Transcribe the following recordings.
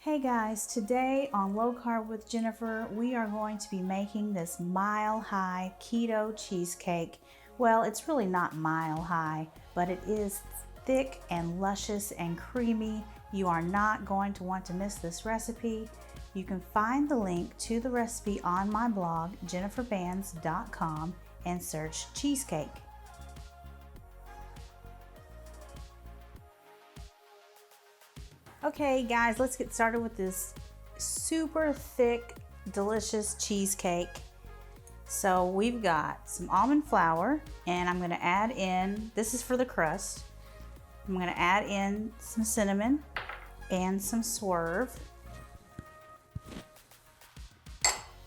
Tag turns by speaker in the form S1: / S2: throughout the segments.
S1: Hey guys, today on Low Carb with Jennifer, we are going to be making this mile-high keto cheesecake. Well, it's really not mile-high, but it is thick and luscious and creamy. You are not going to want to miss this recipe. You can find the link to the recipe on my blog, jenniferbands.com, and search cheesecake. Okay guys, let's get started with this super thick, delicious cheesecake. So we've got some almond flour, and I'm gonna add in, this is for the crust, I'm gonna add in some cinnamon and some swerve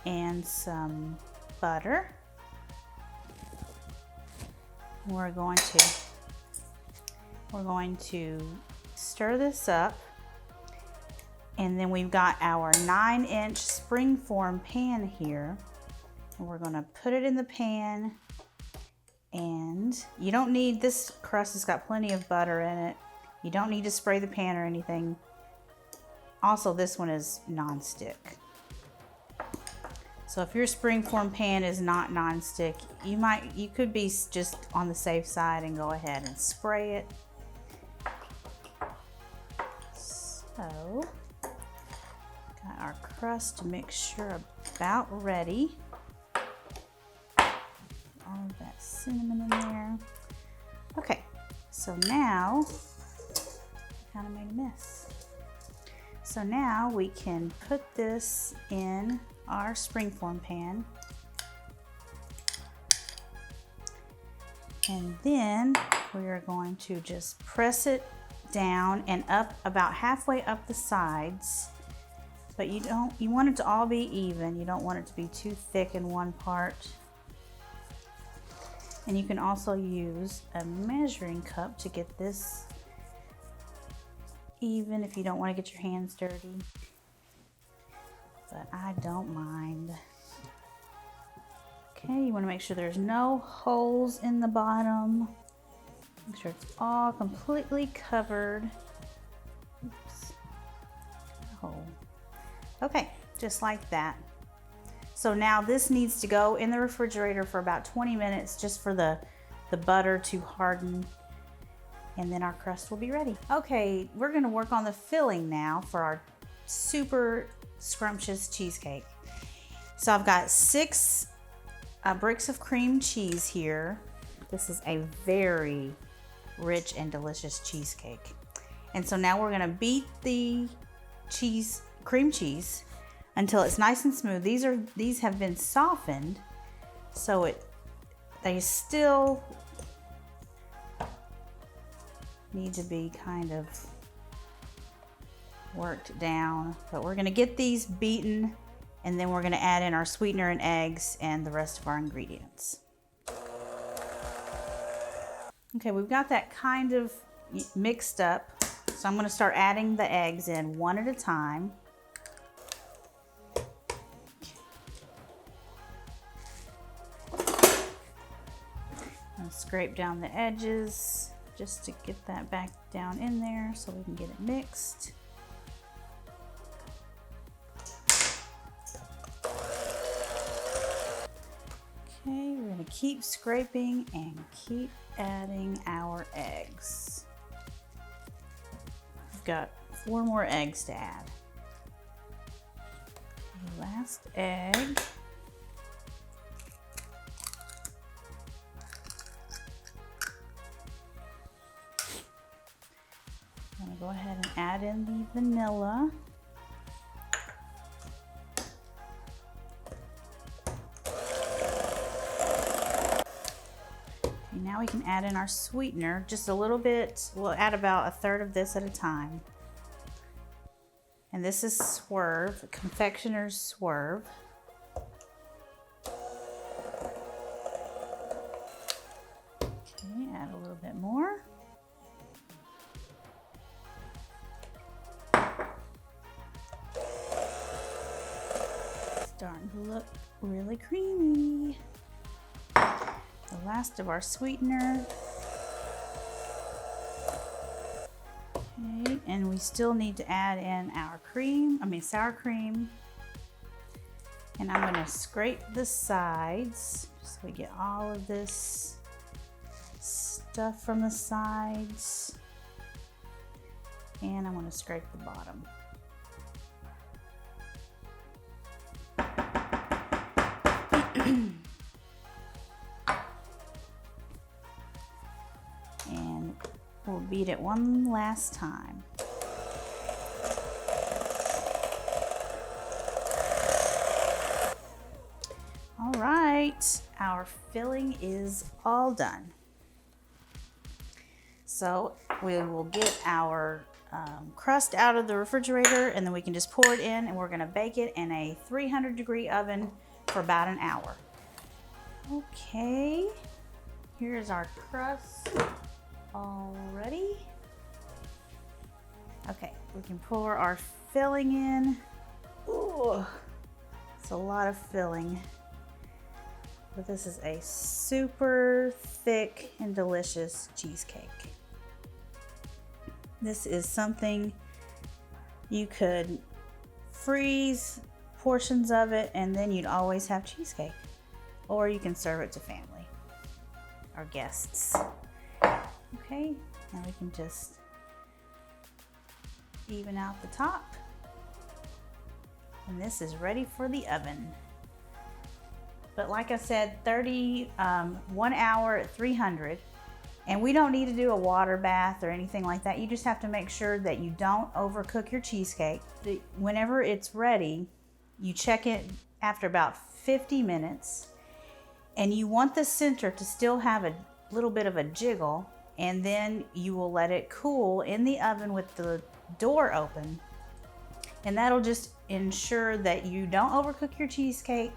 S1: and some butter. We're going to stir this up. And then we've got our 9-inch springform pan here. And we're gonna put it in the pan. And you don't need, this crust has got plenty of butter in it. You don't need to spray the pan or anything. Also, this one is non-stick. So if your springform pan is not non-stick, you could be just on the safe side and go ahead and spray it. So, got our crust mixture about ready. All of that cinnamon in there. Okay, so now, kind of made a mess. So now we can put this in our springform pan. And then we are going to just press it down and up about halfway up the sides. But you want it to all be even. You don't want it to be too thick in one part. And you can also use a measuring cup to get this even if you don't want to get your hands dirty. But I don't mind. Okay, you want to make sure there's no holes in the bottom. Make sure it's all completely covered. Oops. Hole. Okay, just like that. So now this needs to go in the refrigerator for about 20 minutes just for the butter to harden, and then our crust will be ready. Okay, we're gonna work on the filling now for our super scrumptious cheesecake. So I've got 6 bricks of cream cheese here. This is a very rich and delicious cheesecake. And so now we're gonna beat the cream cheese until it's nice and smooth. These have been softened, so they still need to be kind of worked down, but we're gonna get these beaten, and then we're gonna add in our sweetener and eggs and the rest of our ingredients. Okay, we've got that kind of mixed up, so I'm gonna start adding the eggs in one at a time. And scrape down the edges just to get that back down in there so we can get it mixed. Okay, we're gonna keep scraping and keep adding our eggs. We've got 4 more eggs to add. The last egg. I'm gonna go ahead and add in the vanilla. Now we can add in our sweetener, just a little bit. We'll add about 1/3 of this at a time. And this is swerve, confectioner's swerve. Okay, add a little bit more. Starting to look really creamy. The last of our sweetener. Okay, and we still need to add in our cream, sour cream. And I'm gonna scrape the sides so we get all of this stuff from the sides. And I'm gonna scrape the bottom. And we'll beat it one last time. All right, our filling is all done. So we will get our crust out of the refrigerator, and then we can just pour it in, and we're gonna bake it in a 300-degree oven for about an hour. Okay, here's our crust all ready. Okay, we can pour our filling in. Ooh, it's a lot of filling. But this is a super thick and delicious cheesecake. This is something you could freeze portions of it, and then you'd always have cheesecake. Or you can serve it to family or guests. Okay, now we can just even out the top. And this is ready for the oven. But like I said, 1 hour at 300. And we don't need to do a water bath or anything like that. You just have to make sure that you don't overcook your cheesecake. Whenever it's ready, you check it after about 50 minutes. And you want the center to still have a little bit of a jiggle. And then you will let it cool in the oven with the door open. And that'll just ensure that you don't overcook your cheesecake.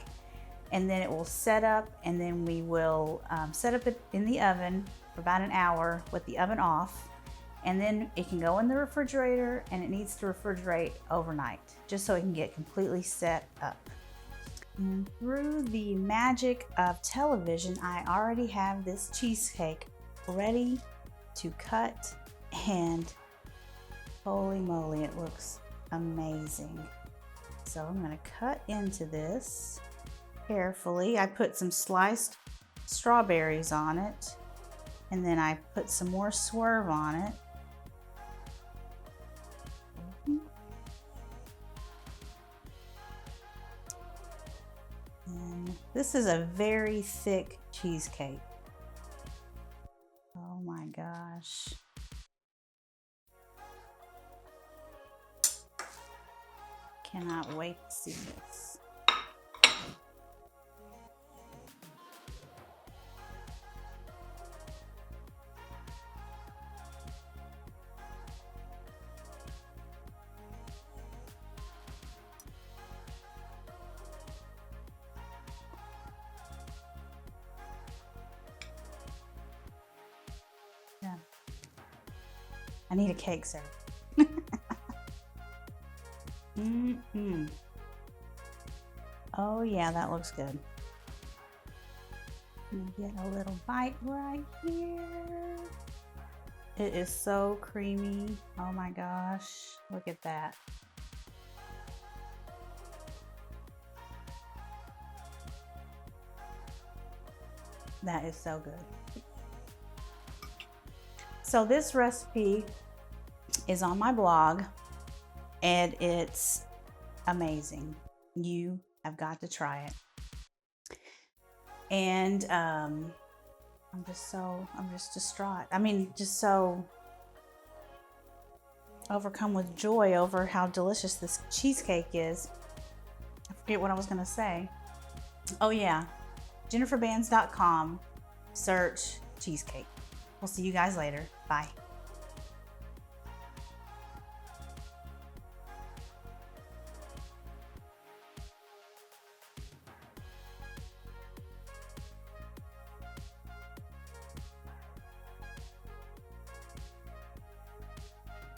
S1: And then it will set up, and then we will set up it in the oven for about an hour with the oven off. And then it can go in the refrigerator, and it needs to refrigerate overnight just so it can get completely set up. And through the magic of television, I already have this cheesecake ready to cut, and holy moly, it looks amazing. So I'm gonna cut into this carefully. I put some sliced strawberries on it, and then I put some more swerve on it. And this is a very thick cheesecake. Oh my gosh. Cannot wait to see this. Yeah. I need a cake, sir. Oh yeah, that looks good. Let me get a little bite right here. It is so creamy. Oh my gosh, look at that. That is so good. So this recipe is on my blog, and it's amazing. You have got to try it. And I'm just distraught. I mean, just so overcome with joy over how delicious this cheesecake is. I forget what I was gonna say. Oh yeah, jenniferbands.com, search cheesecake. We'll see you guys later. Bye.